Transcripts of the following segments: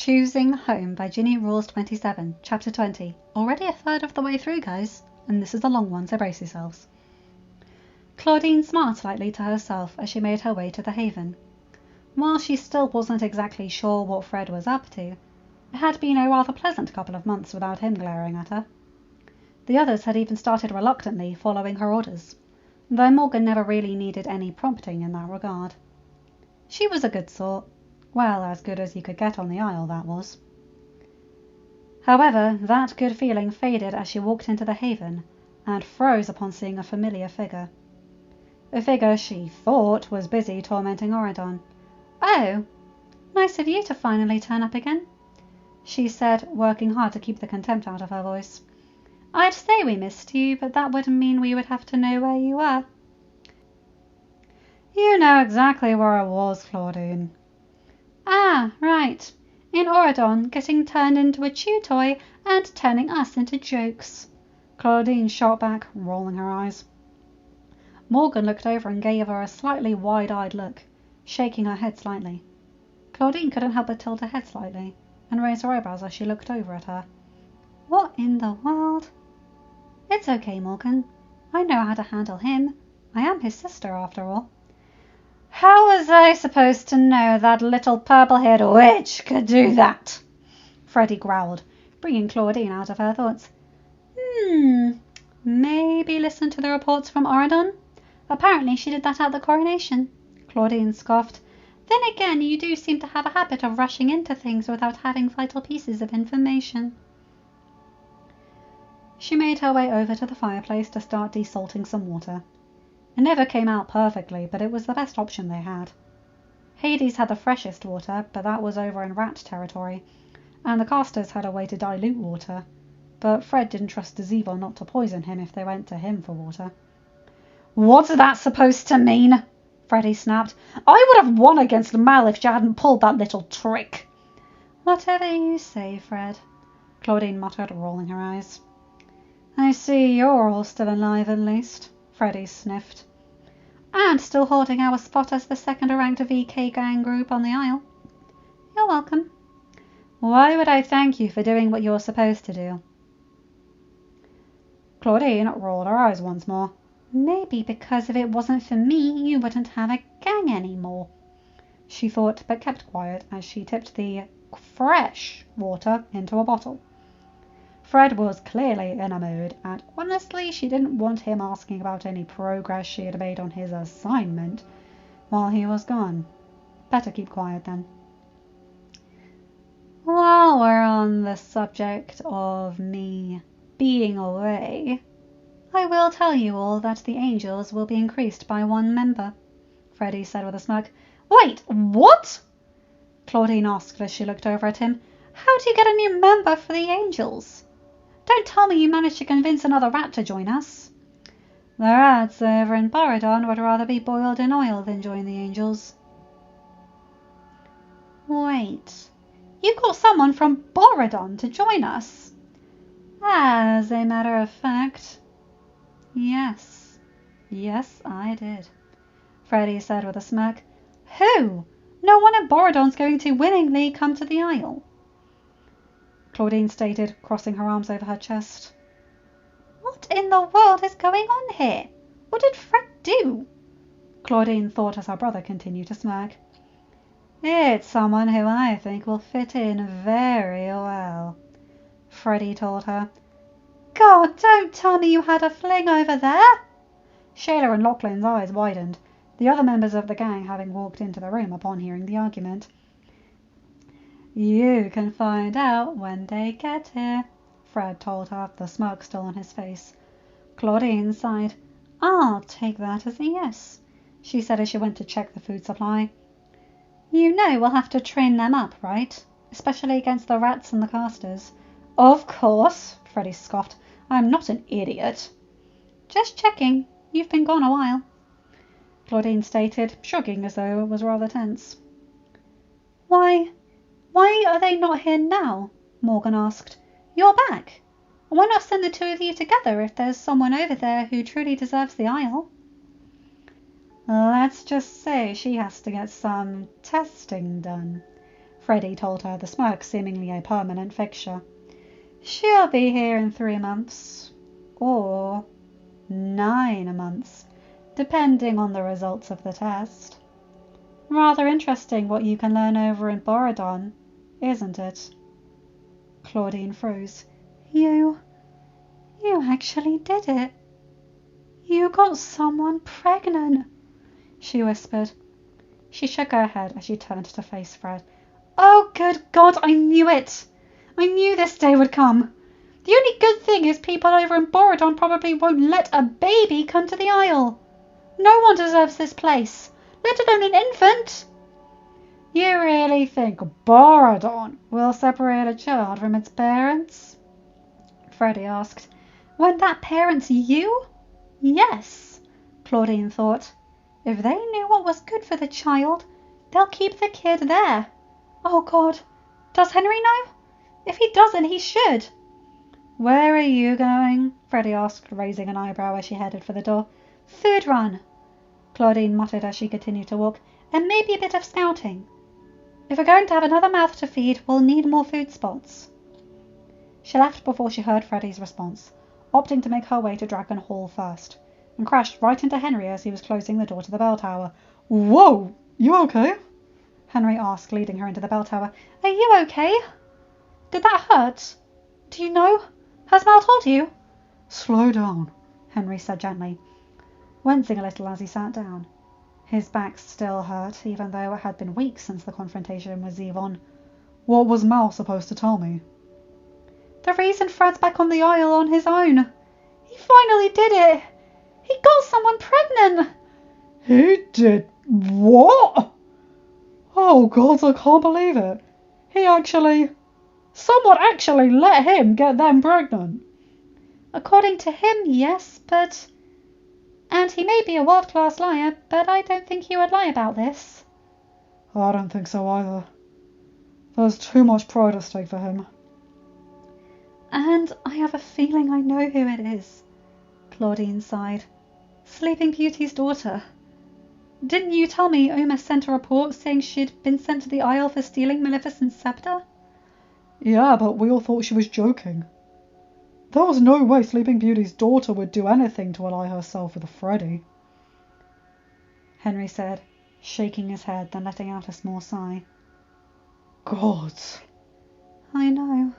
Choosing Home by ginnyrules27, Chapter 20. Already a third of the way through, guys, and this is a long one, so brace yourselves. Claudine smiled slightly to herself as she made her way to the haven. While she still wasn't exactly sure what Fred was up to, it had been a rather pleasant couple of months without him glaring at her. The others had even started reluctantly following her orders, though Morgan never really needed any prompting in that regard. She was a good sort. Well, as good as you could get on the Isle, that was. However, that good feeling faded as she walked into the haven and froze upon seeing a familiar figure. A figure she thought was busy tormenting Auradon. "Oh, nice of you to finally turn up again," she said, working hard to keep the contempt out of her voice. "I'd say we missed you, but that would mean we would have to know where you were." "You know exactly where I was, Claudine." "Ah, right. In Auradon, getting turned into a chew toy and turning us into jokes," Claudine shot back, rolling her eyes. Morgan looked over and gave her a slightly wide-eyed look, shaking her head slightly. Claudine couldn't help but tilt her head slightly and raise her eyebrows as she looked over at her. "What in the world?" "It's okay, Morgan. I know how to handle him. I am his sister, after all." "How was I supposed to know that little purple-haired witch could do that?" Freddy growled, bringing Claudine out of her thoughts. Maybe listen to the reports from Auradon? Apparently she did that at the coronation," Claudine scoffed. "Then again, you do seem to have a habit of rushing into things without having vital pieces of information." She made her way over to the fireplace to start desalting some water. It never came out perfectly, but it was the best option they had. Hades had the freshest water, but that was over in rat territory, and the casters had a way to dilute water, but Fred didn't trust Zevon not to poison him if they went to him for water. "What's that supposed to mean?" Freddy snapped. "I would have won against Mal if she hadn't pulled that little trick." "Whatever you say, Fred," Claudine muttered, rolling her eyes. "I see you're all still alive, at least," Freddy sniffed. "And still holding our spot as the second-ranked VK gang group on the Isle." "You're welcome." "Why would I thank you for doing what you're supposed to do?" Claudine rolled her eyes once more. "Maybe because if it wasn't for me, you wouldn't have a gang anymore," she thought, but kept quiet as she tipped the fresh water into a bottle. Fred was clearly in a mood, and honestly she didn't want him asking about any progress she had made on his assignment while he was gone. Better keep quiet then. "While we're on the subject of me being away, I will tell you all that the Angels will be increased by 1 member," Freddy said with a smirk. "Wait, what?" Claudine asked as she looked over at him. "How do you get a new member for the Angels? Don't tell me you managed to convince another rat to join us." "The rats over in Auradon would rather be boiled in oil than join the Angels." "Wait, you got someone from Auradon to join us?" "As a matter of fact, yes, I did," Freddy said with a smirk. "Who? No one in Auradon's going to willingly come to the Isle," Claudine stated, crossing her arms over her chest. "What in the world is going on here? What did Fred do?" Claudine thought as her brother continued to smirk. "It's someone who I think will fit in very well," Freddy told her. "God, don't tell me you had a fling over there!" Shayla and Lachlan's eyes widened, the other members of the gang having walked into the room upon hearing the argument. "You can find out when they get here," Fred told her, the smirk still on his face. Claudine sighed. "I'll take that as a yes," she said as she went to check the food supply. "You know we'll have to train them up, right? Especially against the rats and the casters." "Of course," Freddy scoffed. "I'm not an idiot." "Just checking. You've been gone a while," Claudine stated, shrugging as though it was rather tense. Why are they not here now?" Morgan asked. "You're back. Why not send the two of you together if there's someone over there who truly deserves the Isle?" "Let's just say she has to get some testing done," Freddy told her, the smirk seemingly a permanent fixture. She'll be here in 3 months. Or 9 months, depending on the results of the test. Rather interesting what you can learn over in Borodon, isn't it? Claudine froze. You actually did it. You got someone pregnant, she whispered. She shook her head as she turned to face Fred. Oh, good God, I knew it! I knew this day would come. The only good thing is people over in Borodon probably won't let a baby come to the Isle. No one deserves this place, let alone an infant. You really think Borodon will separate a child from its parents? Freddy asked. When that parent's you? Yes, Claudine thought. If they knew what was good for the child, they'll keep the kid there. Oh God, does Henry know? If he doesn't, he should. Where are you going? Freddy asked, raising an eyebrow as she headed for the door. Food run, Claudine muttered as she continued to walk, and maybe a bit of scouting. If we're going to have another mouth to feed, we'll need more food spots. She left before she heard Freddy's response, opting to make her way to Dragon Hall first, and crashed right into Henry as he was closing the door to the bell tower. Whoa! You okay? Henry asked, leading her into the bell tower. Are you okay? Did that hurt? Do you know? Has Mel told you? Slow down, Henry said gently, wincing a little as he sat down. His back still hurt, even though it had been weeks since the confrontation with Zevon. What was Mal supposed to tell me? The reason Fred's back on the Isle on his own. He finally did it. He got someone pregnant. He did what? Oh God, I can't believe it. Someone actually let him get them pregnant. According to him, yes, but... And he may be a world-class liar, but I don't think he would lie about this. I don't think so either. There's too much pride at stake for him. And I have a feeling I know who it is, Claudine sighed. Sleeping Beauty's daughter. Didn't you tell me Uma sent a report saying she'd been sent to the Isle for stealing Maleficent's scepter? Yeah, but we all thought she was joking. There was no way Sleeping Beauty's daughter would do anything to ally herself with a Freddy, Henry said, shaking his head, then letting out a small sigh. God. I know,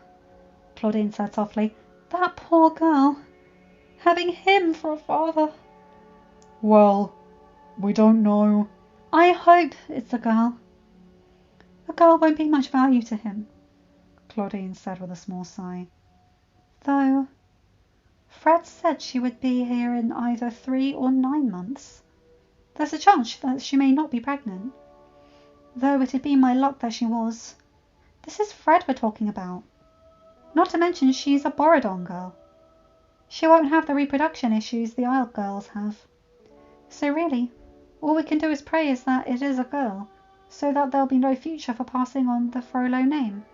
Claudine said softly. That poor girl. Having him for a father. Well, we don't know. I hope it's a girl. A girl won't be much value to him, Claudine said with a small sigh. Though, Fred said she would be here in either 3 or 9 months. There's a chance that she may not be pregnant. Though it'd be my luck that she was. This is Fred we're talking about. Not to mention she's a Borodon girl. She won't have the reproduction issues the Isle girls have. So really, all we can do is pray is that it is a girl, so that there'll be no future for passing on the Frollo name.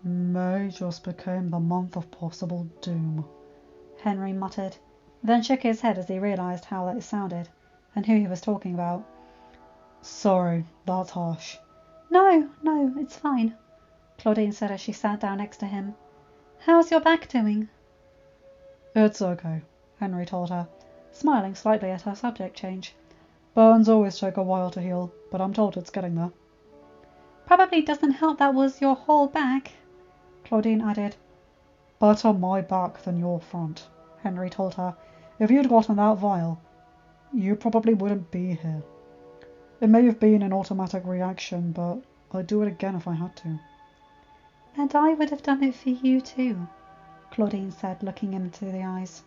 May just became the month of possible doom, Henry muttered, then shook his head as he realised how that sounded, and who he was talking about. Sorry, that's harsh. No, it's fine, Claudine said as she sat down next to him. How's your back doing? It's okay, Henry told her, smiling slightly at her subject change. Burns always take a while to heal, but I'm told it's getting there. Probably doesn't help that was your whole back, Claudine added. Better my back than your front, Henry told her. If you'd gotten that vial, you probably wouldn't be here. It may have been an automatic reaction, but I'd do it again if I had to. And I would have done it for you too, Claudine said, looking him into the eyes.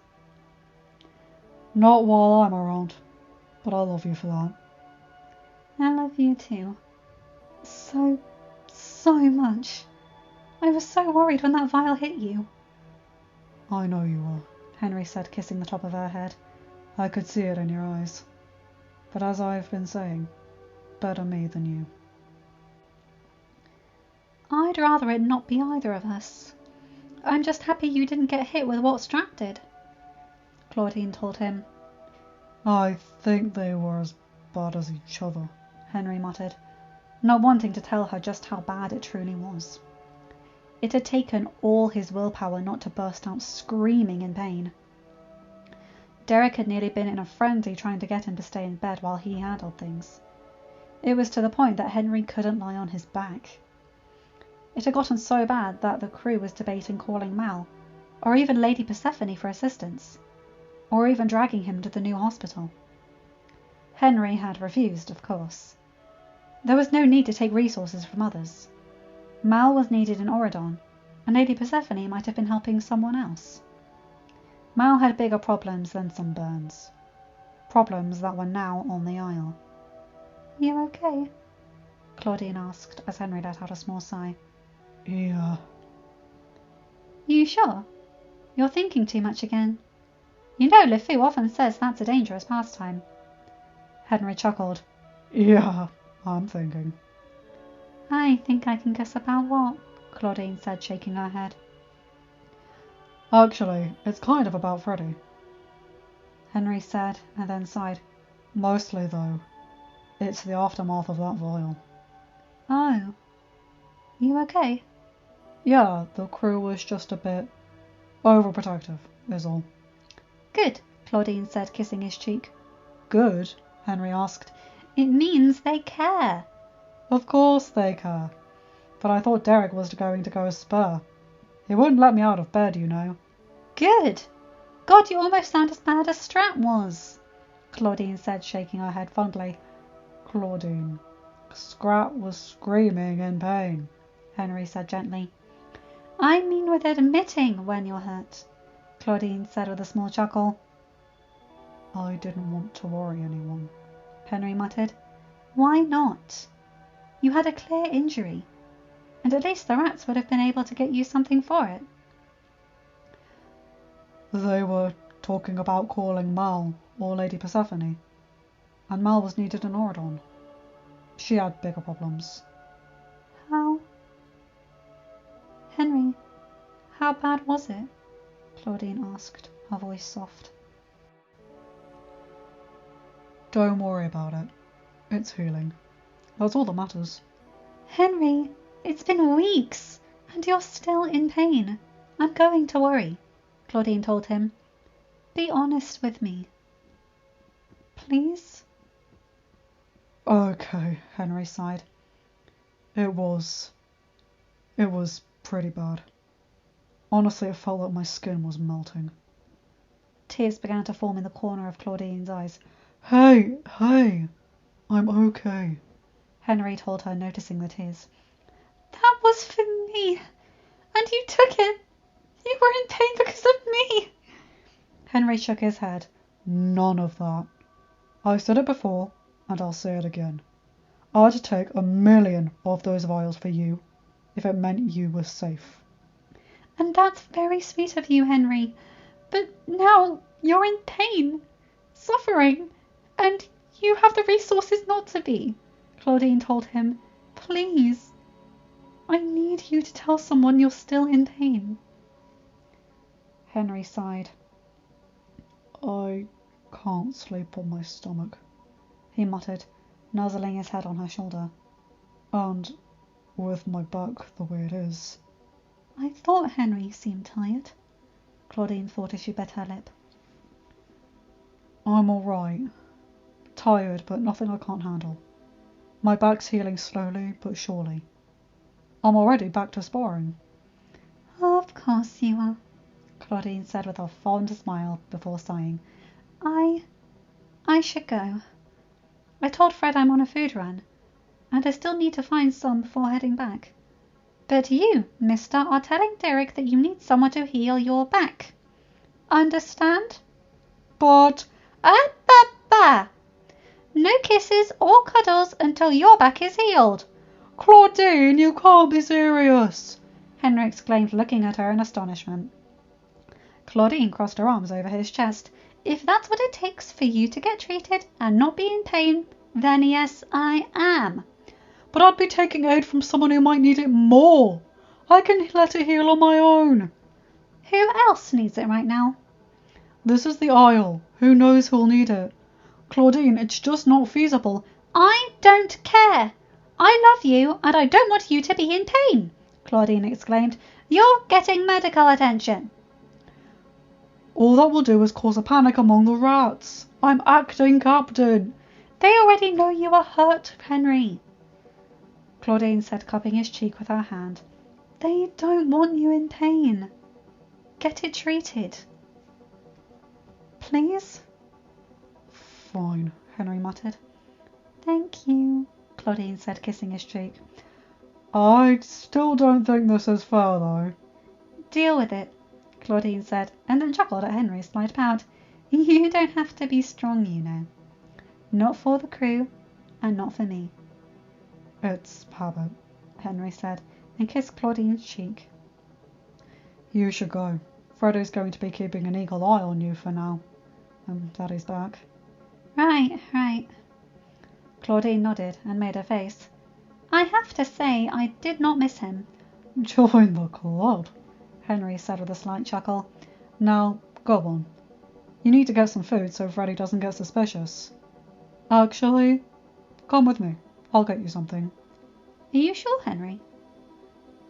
Not while I'm around, but I love you for that. I love you too. So much. I was so worried when that vial hit you. I know you were, Henry said, kissing the top of her head. I could see it in your eyes. But as I've been saying, better me than you. I'd rather it not be either of us. I'm just happy you didn't get hit with what Strap did, Claudine told him. I think they were as bad as each other, Henry muttered. not wanting to tell her just how bad it truly was. It had taken all his willpower not to burst out screaming in pain. Derek had nearly been in a frenzy trying to get him to stay in bed while he handled things. It was to the point that Henry couldn't lie on his back. It had gotten so bad that the crew was debating calling Mal, or even Lady Persephone for assistance, or even dragging him to the new hospital. Henry had refused, of course. There was no need to take resources from others. Mal was needed in Auradon, and Lady Persephone might have been helping someone else. Mal had bigger problems than some burns. Problems that were now on the Isle. "You okay?" Claudine asked as Henry let out a small sigh. "Yeah." "You sure? You're thinking too much again. You know LeFou often says that's a dangerous pastime." Henry chuckled. "Yeah, I'm thinking." "I think I can guess about what," Claudine said, shaking her head. "Actually, it's kind of about Freddy," Henry said, and then sighed. "Mostly, though, it's the aftermath of that vial." "Oh. You okay?" "Yeah, the crew was just a bit overprotective, is all." "Good," Claudine said, kissing his cheek. "Good?" Henry asked. "It means they care." "Of course they care. But I thought Derek was going to go spur. He wouldn't let me out of bed, you know." "Good. God, you almost sound as bad as Strat was," Claudine said, shaking her head fondly. "Claudine, Scrat was screaming in pain," Henry said gently. "I mean with admitting when you're hurt," Claudine said with a small chuckle. "I didn't want to worry anyone," Henry muttered. "Why not? You had a clear injury, and at least the rats would have been able to get you something for it." "They were talking about calling Mal or Lady Persephone, and Mal was needed in Auradon. She had bigger problems." "How? Henry, how bad was it?" Claudine asked, her voice soft. "Don't worry about it. It's healing. That's all that matters." "Henry, it's been weeks, and you're still in pain. I'm going to worry," Claudine told him. "Be honest with me. Please?" "Okay," Henry sighed. It was pretty bad. Honestly, it felt like my skin was melting." Tears began to form in the corner of Claudine's eyes. Hey, I'm okay," Henry told her, noticing the tears. "That was for me, and you took it. You were in pain because of me." Henry shook his head. "None of that. I said it before, and I'll say it again. I'd take 1,000,000 of those vials for you, if it meant you were safe." "And that's very sweet of you, Henry. But now you're in pain, suffering, and you have the resources not to be," Claudine told him. "Please, I need you to tell someone you're still in pain." Henry sighed. "I can't sleep on my stomach," he muttered, nuzzling his head on her shoulder. "And with my back the way it is." "I thought Henry seemed tired," Claudine thought as she bit her lip. "I'm all right. Tired, but nothing I can't handle. My back's healing slowly but surely. I'm already back to sparring." "Of course you are," Claudine said with a fond smile before sighing. I should go. I told Fred I'm on a food run, and I still need to find some before heading back. But you, mister, are telling Derek that you need someone to heal your back. Understand?" "But—" Bah! No kisses or cuddles until your back is healed." "Claudine, you can't be serious!" Henry exclaimed, looking at her in astonishment. Claudine crossed her arms over his chest. "If that's what it takes for you to get treated and not be in pain, then yes, I am." "But I'd be taking aid from someone who might need it more. I can let it heal on my own." "Who else needs it right now?" "This is the Isle. Who knows who'll need it? Claudine, it's just not feasible." "I don't care. I love you, and I don't want you to be in pain, Claudine exclaimed. You're getting medical attention. All that will do is cause a panic among the rats. I'm acting captain. They already know you are hurt, Henry, Claudine said, cupping his cheek with her hand. They don't want you in pain. Get it treated. Please? Fine, Henry muttered. Thank you, Claudine said, kissing his cheek. I still don't think this is fair, though. Deal with it, Claudine said, and then chuckled at Henry's slight pout. You don't have to be strong, you know. Not for the crew, and not for me. It's habit, Henry said, and kissed Claudine's cheek. You should go. Freddy's going to be keeping an eagle eye on you for now. Daddy's back. Right. Claudine nodded and made a face. I have to say I did not miss him. Join the club, Henry said with a slight chuckle. Now, go on. You need to get some food so Freddy doesn't get suspicious. Actually, come with me. I'll get you something. Are you sure, Henry?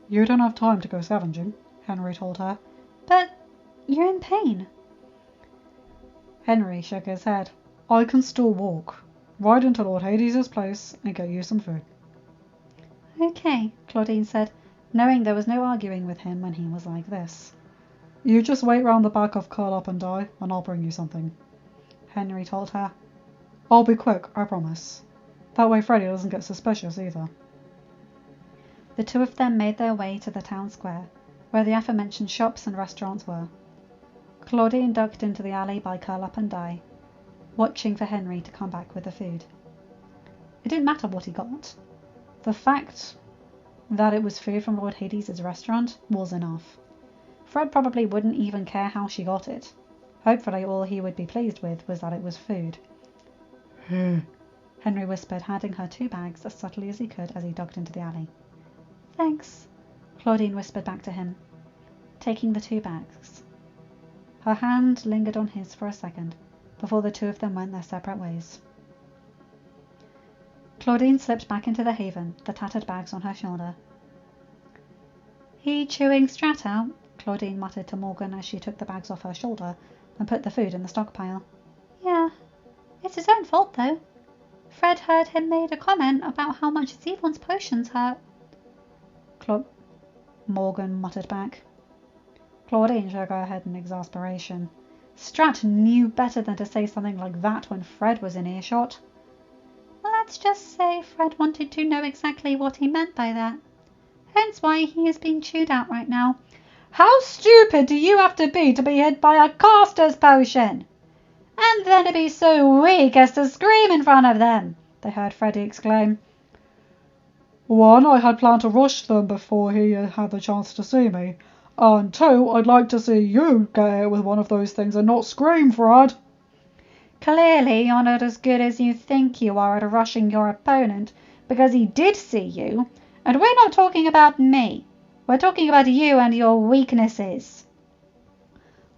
You don't have time to go scavenging, Henry told her. But you're in pain. Henry shook his head. I can still walk. Ride into Lord Hades' place and get you some food. Okay, Claudine said, knowing there was no arguing with him when he was like this. You just wait round the back of Curl Up and Die, and I'll bring you something, Henry told her. I'll be quick, I promise. That way Freddy doesn't get suspicious either. The two of them made their way to the town square, where the aforementioned shops and restaurants were. Claudine ducked into the alley by Curl Up and Die, watching for Henry to come back with the food. It didn't matter what he got. The fact that it was food from Lord Hades' restaurant was enough. Fred probably wouldn't even care how she got it. Hopefully all he would be pleased with was that it was food. Henry whispered, handing her 2 bags as subtly as he could as he ducked into the alley. Thanks, Claudine whispered back to him, taking the 2 bags. Her hand lingered on his for a second, before the two of them went their separate ways. Claudine slipped back into the haven, the tattered bags on her shoulder. He chewing Strat out, Claudine muttered to Morgan as she took the bags off her shoulder and put the food in the stockpile. Yeah, it's his own fault though. Fred heard him made a comment about how much Zevon's potions hurt. Morgan muttered back. Claudine shook her head in exasperation. Strat knew better than to say something like that when Fred was in earshot. Let's just say Fred wanted to know exactly what he meant by that. Hence why he is being chewed out right now. How stupid do you have to be hit by a caster's potion? And then to be so weak as to scream in front of them, they heard Freddy exclaim. 1, I had planned to rush them before he had the chance to see me. And 2, I'd like to see you get hit with one of those things and not scream, Fred. Clearly you're not as good as you think you are at rushing your opponent, because he did see you, and we're not talking about me. We're talking about you and your weaknesses.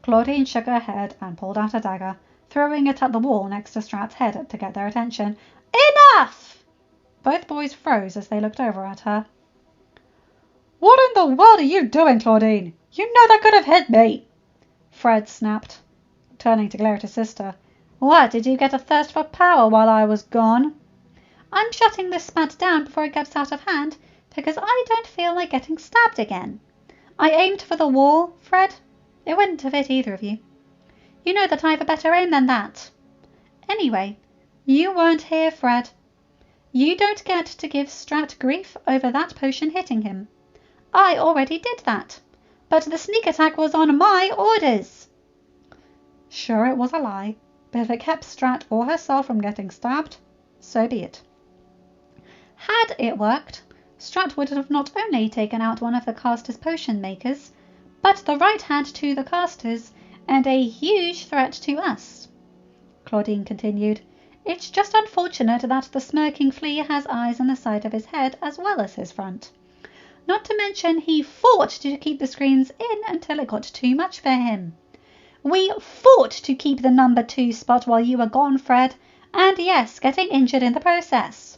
Claudine shook her head and pulled out a dagger, throwing it at the wall next to Strat's head to get their attention. Enough! Both boys froze as they looked over at her. What in the world are you doing, Claudine? You know that could have hit me, Fred snapped, turning to glare at his sister. What, did you get a thirst for power while I was gone? I'm shutting this spat down before it gets out of hand, because I don't feel like getting stabbed again. I aimed for the wall, Fred. It wouldn't have hit either of you. You know that I have a better aim than that. Anyway, you weren't here, Fred. You don't get to give Strat grief over that potion hitting him. I already did that, but the sneak attack was on my orders. Sure, it was a lie, but if it kept Strat or herself from getting stabbed, so be it. Had it worked, Strat would have not only taken out one of the caster's potion makers, but the right hand to the casters, and a huge threat to us. Claudine continued. It's just unfortunate that the smirking flea has eyes on the side of his head as well as his front. Not to mention he fought to keep the screens in until it got too much for him. We fought to keep the number 2 spot while you were gone, Fred, and yes, getting injured in the process.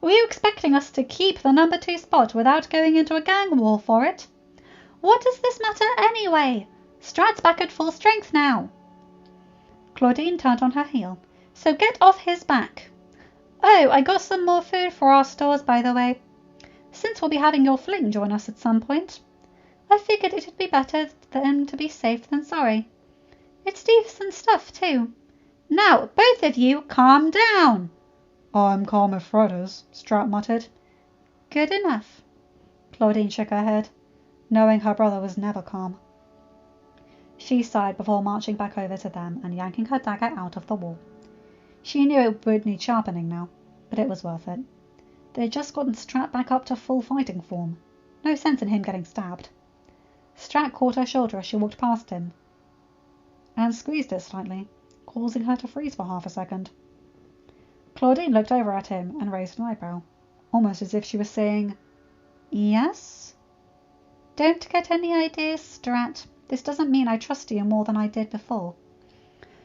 Were you expecting us to keep the number 2 spot without going into a gang war for it? What does this matter anyway? Strat's back at full strength now. Claudine turned on her heel. So get off his back. Oh, I got some more food for our stores, by the way. Since we'll be having your fling join us at some point, I figured it'd be better than to be safe than sorry. It's decent stuff, too. Now, both of you, calm down. I'm calm if Fred is, Strat muttered. Good enough. Claudine shook her head, knowing her brother was never calm. She sighed before marching back over to them and yanking her dagger out of the wall. She knew it would need sharpening now, but it was worth it. They had just gotten Strat back up to full fighting form. No sense in him getting stabbed. Strat caught her shoulder as she walked past him and squeezed it slightly, causing her to freeze for half a second. Claudine looked over at him and raised an eyebrow, almost as if she was saying, "Yes?" "Don't get any ideas, Strat. This doesn't mean I trust you more than I did before,"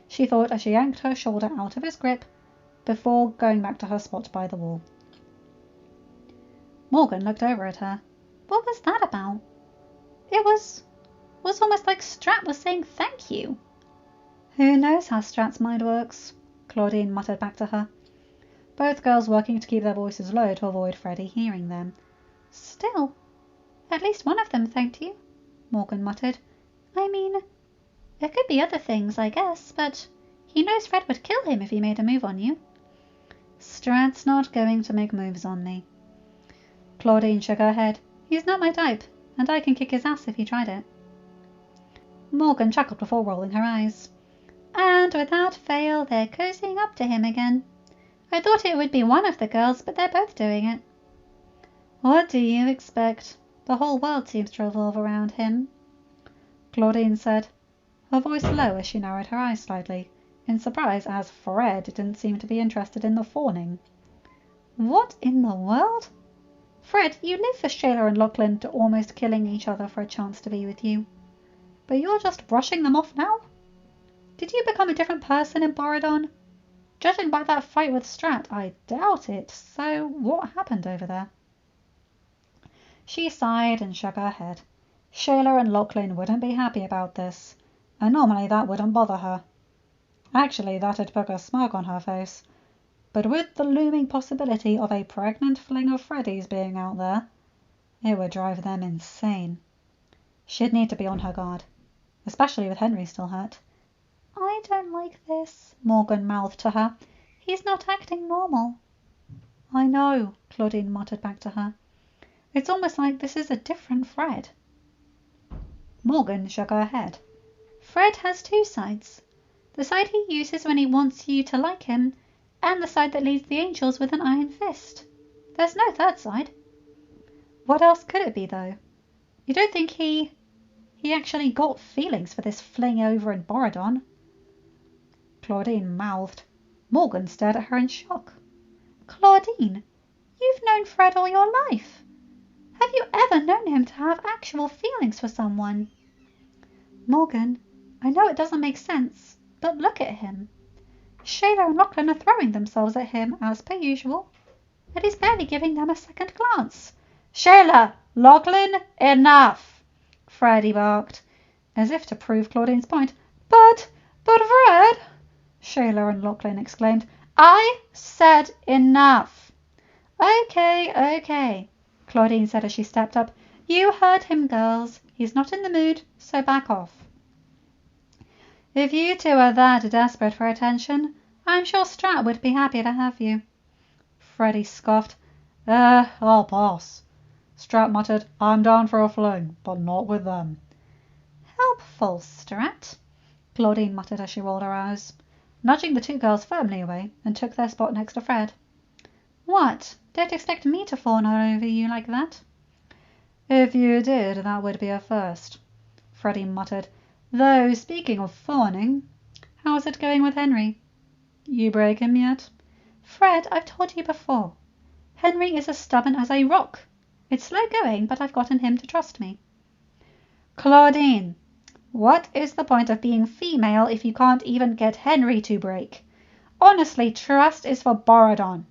she thought as she yanked her shoulder out of his grip before going back to her spot by the wall. Morgan looked over at her. What was that about? It was almost like Strat was saying thank you. Who knows how Strat's mind works? Claudine muttered back to her, both girls working to keep their voices low to avoid Freddy hearing them. Still, at least one of them thanked you, Morgan muttered. I mean, there could be other things, I guess, but he knows Fred would kill him if he made a move on you. Strat's not going to make moves on me. Claudine shook her head. He's not my type, and I can kick his ass if he tried it. Morgan chuckled before rolling her eyes. And without fail, they're cozying up to him again. I thought it would be one of the girls, but they're both doing it. What do you expect? The whole world seems to revolve around him, Claudine said, her voice low as she narrowed her eyes slightly, in surprise as Fred didn't seem to be interested in the fawning. What in the world? Fred, you live for Shayla and Lachlan to almost killing each other for a chance to be with you. But you're just brushing them off now? Did you become a different person in Borodon? Judging by that fight with Strat, I doubt it. So what happened over there? She sighed and shook her head. Shayla and Lachlan wouldn't be happy about this, and normally that wouldn't bother her. Actually, that'd put a smirk on her face. But with the looming possibility of a pregnant fling of Freddy's being out there, it would drive them insane. She'd need to be on her guard, especially with Henry still hurt. I don't like this, Morgan mouthed to her. He's not acting normal. I know, Claudine muttered back to her. It's almost like this is a different Fred. Morgan shook her head. Fred has two sides. The side he uses when he wants you to like him, and the side that leads the angels with an iron fist. There's no third side. What else could it be, though? You don't think he actually got feelings for this fling over in Borodon? Claudine mouthed. Morgan stared at her in shock. Claudine, you've known Fred all your life. Have you ever known him to have actual feelings for someone? Morgan, I know it doesn't make sense, but look at him. Shayla and Lachlan are throwing themselves at him as per usual, and he's barely giving them a second glance. Shayla! Lachlan! Enough! Freddy barked, as if to prove Claudine's point. But Fred! Shayla and Lachlan exclaimed. I said enough. Okay, Claudine said as she stepped up. You heard him, girls. He's not in the mood, so back off. If you two are that desperate for attention, I'm sure Strat would be happy to have you. Freddy scoffed. I'll pass. Strat muttered, I'm down for a fling, but not with them. Helpful, Strat, Claudine muttered as she rolled her eyes, nudging the two girls firmly away, and took their spot next to Fred. What? Don't expect me to fawn all over you like that. If you did, that would be a first, Freddy muttered. Though, speaking of fawning, how's it going with Henry? You break him yet? Fred, I've told you before. Henry is as stubborn as a rock. It's slow going, but I've gotten him to trust me. Claudine, what is the point of being female if you can't even get Henry to break? Honestly, trust is for Borodon.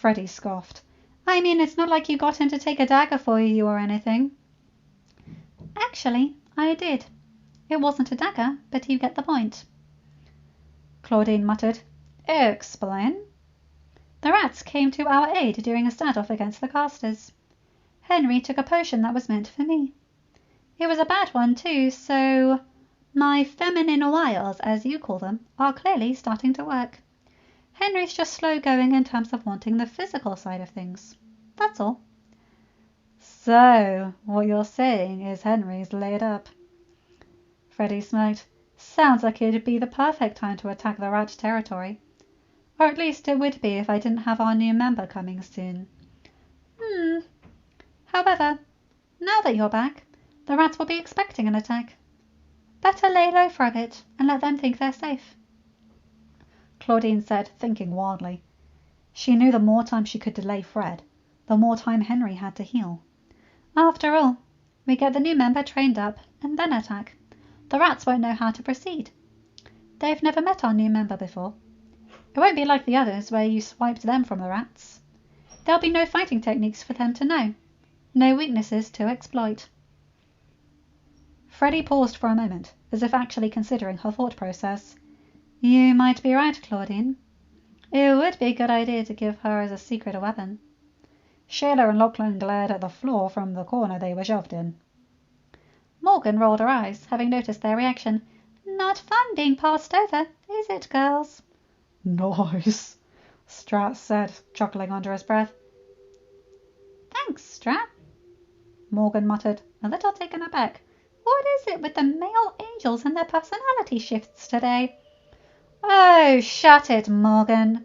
Freddy scoffed. I mean, it's not like you got him to take a dagger for you or anything. Actually, I did. It wasn't a dagger, but you get the point. Claudine muttered. Explain. The rats came to our aid during a standoff against the casters. Henry took a potion that was meant for me. It was a bad one too, so my feminine wiles, as you call them, are clearly starting to work. Henry's just slow going in terms of wanting the physical side of things. That's all. So, what you're saying is Henry's laid up. Freddy smirked. Sounds like it'd be the perfect time to attack the rat territory. Or at least it would be if I didn't have our new member coming soon. However, now that you're back, the rats will be expecting an attack. Better lay low for a bit and let them think they're safe. Claudine said, thinking wildly. She knew the more time she could delay Fred, the more time Henry had to heal. After all, we get the new member trained up and then attack. The rats won't know how to proceed. They've never met our new member before. It won't be like the others where you swiped them from the rats. There'll be no fighting techniques for them to know. No weaknesses to exploit. Freddy paused for a moment, as if actually considering her thought process. You might be right, Claudine. It would be a good idea to give her as a secret a weapon. Shayla and Lachlan glared at the floor from the corner they were shoved in. Morgan rolled her eyes, having noticed their reaction. Not fun being passed over, is it, girls? Nice, Strat said, chuckling under his breath. Thanks, Strat, Morgan muttered, a little taken aback. What is it with the male angels and their personality shifts today? Oh, shut it, Morgan.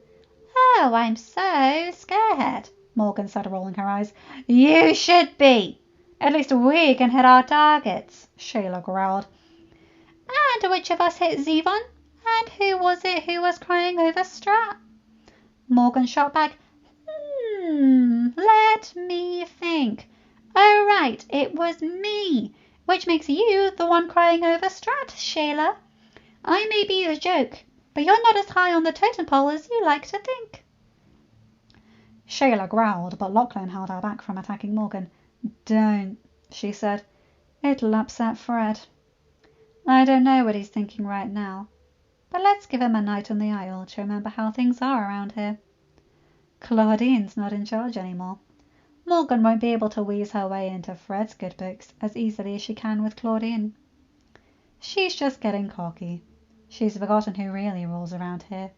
Oh, I'm so scared, Morgan said, rolling her eyes. You should be. At least we can hit our targets, Shayla growled. And which of us hit Zevon? And who was it who was crying over Strat? Morgan shot back. Let me think. Oh, right, it was me, which makes you the one crying over Strat, Shayla. I may be a joke, but you're not as high on the totem pole as you like to think. Shayla growled, but Lachlan held her back from attacking Morgan. Don't, she said. It'll upset Fred. I don't know what he's thinking right now, but let's give him a night on the Isle to remember how things are around here. Claudine's not in charge anymore. Morgan won't be able to wheeze her way into Fred's good books as easily as she can with Claudine. She's just getting cocky. She's forgotten who really rules around here.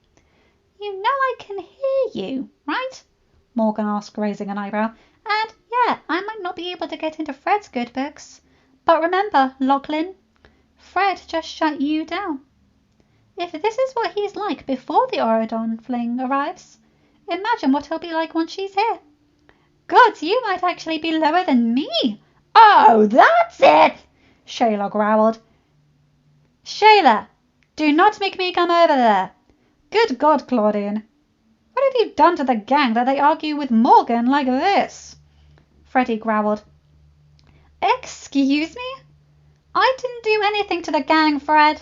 You know I can hear you, right? Morgan asked, raising an eyebrow. And, yeah, I might not be able to get into Fred's good books. But remember, Lachlan, Fred just shut you down. If this is what he's like before the Orodon fling arrives, imagine what he'll be like once she's here. Gods, you might actually be lower than me. Oh, that's it, Shayla growled. Shayla, do not make me come over there. Good God, Claudine. What have you done to the gang that they argue with Morgan like this? Freddy growled. Excuse me? I didn't do anything to the gang, Fred,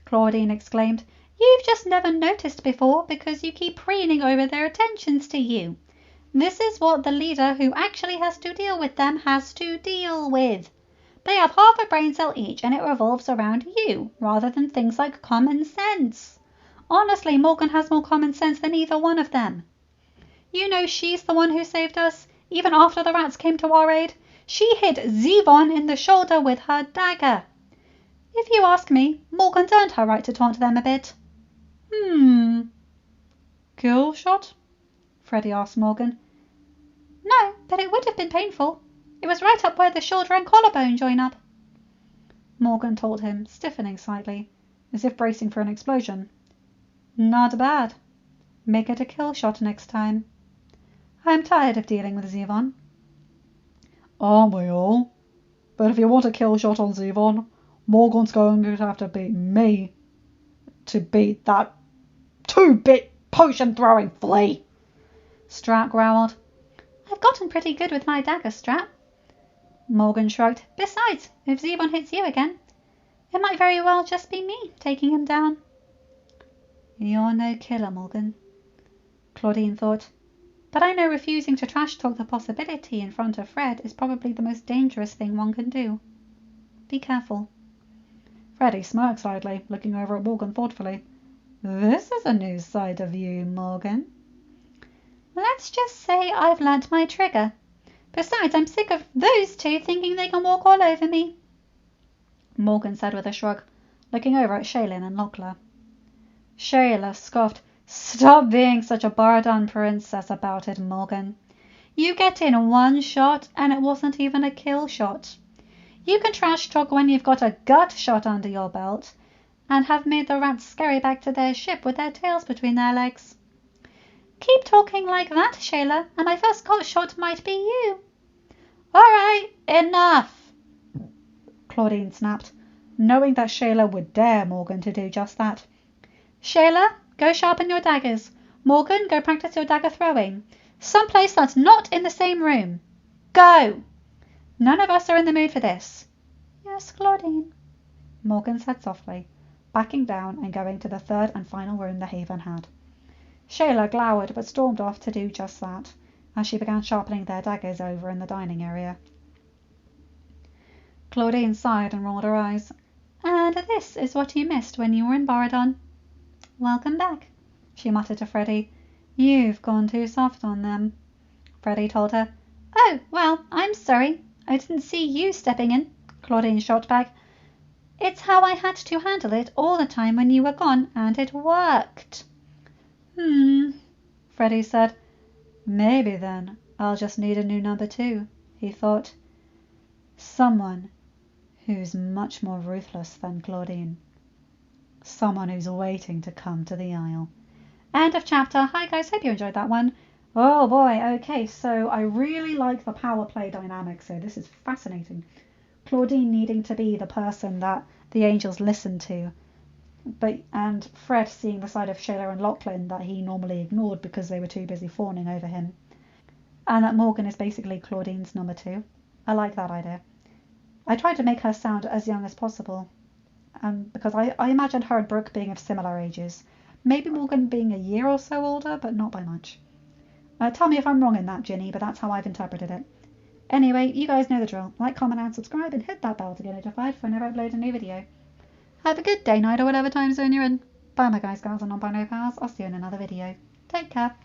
Claudine exclaimed. You've just never noticed before because you keep preening over their attentions to you. This is what the leader who actually has to deal with them has to deal with. They have half a brain cell each and it revolves around you, rather than things like common sense. Honestly, Morgan has more common sense than either one of them. You know she's the one who saved us, even after the rats came to our aid. She hit Zevon in the shoulder with her dagger. If you ask me, Morgan's earned her right to taunt them a bit. Kill shot? Freddy asked Morgan. No, but it would have been painful. It was right up where the shoulder and collarbone join up. Morgan told him, stiffening slightly, as if bracing for an explosion. Not bad. Make it a kill shot next time. I'm tired of dealing with Zevon. Aren't we all? But if you want a kill shot on Zevon, Morgan's going to have to beat me to beat that 2-bit potion-throwing flea. Strat growled. I've gotten pretty good with my dagger, Strat. Morgan shrugged. Besides, if Zevon hits you again, it might very well just be me taking him down. You're no killer, Morgan, Claudine thought. But I know refusing to trash talk the possibility in front of Fred is probably the most dangerous thing one can do. Be careful. Freddy smirked slightly, looking over at Morgan thoughtfully. This is a new side of you, Morgan. Let's just say I've learnt my trigger. Besides, I'm sick of those two thinking they can walk all over me, Morgan said with a shrug, looking over at Shaylin and Locklear. Shayla scoffed. Stop being such a Bardon princess about it, Morgan. You get in one shot, and it wasn't even a kill shot. You can trash talk when you've got a gut shot under your belt, and have made the rats scurry back to their ship with their tails between their legs. Keep talking like that, Shayla, and my first gut shot might be you. All right, enough, Claudine snapped, knowing that Shayla would dare Morgan to do just that. Shayla, go sharpen your daggers. Morgan, go practice your dagger throwing. Someplace that's not in the same room. Go! None of us are in the mood for this. Yes, Claudine, Morgan said softly, backing down and going to the third and final room the Haven had. Shayla glowered but stormed off to do just that, as she began sharpening their daggers over in the dining area. Claudine sighed and rolled her eyes. And this is what you missed when you were in Borodon. Welcome back, she muttered to Freddy. You've gone too soft on them. Freddy told her. Oh, well, I'm sorry. I didn't see you stepping in, Claudine shot back. It's how I had to handle it all the time when you were gone, and it worked. Freddy said. Maybe then I'll just need a new number 2, he thought. Someone who's much more ruthless than Claudine. Someone who's waiting to come to the Isle. End of chapter. Hi guys, hope you enjoyed that one. Oh boy, okay, so I really like the power play dynamics here. This is fascinating. Claudine needing to be the person that the angels listen to, and Fred seeing the side of Shayla and Lachlan that he normally ignored because they were too busy fawning over him. And that Morgan is basically Claudine's number 2. I like that idea. I tried to make her sound as young as possible, because I imagined her and Brooke being of similar ages. Maybe Morgan being a year or so older, but not by much. Tell me if I'm wrong in that, Ginny, but that's how I've interpreted it. Anyway, you guys know the drill. Like, comment, and subscribe, and hit that bell to get notified whenever I upload a new video. Have a good day, night, or whatever time zone you're in. Bye, my guys, girls, and non-binary pals. I'll see you in another video. Take care.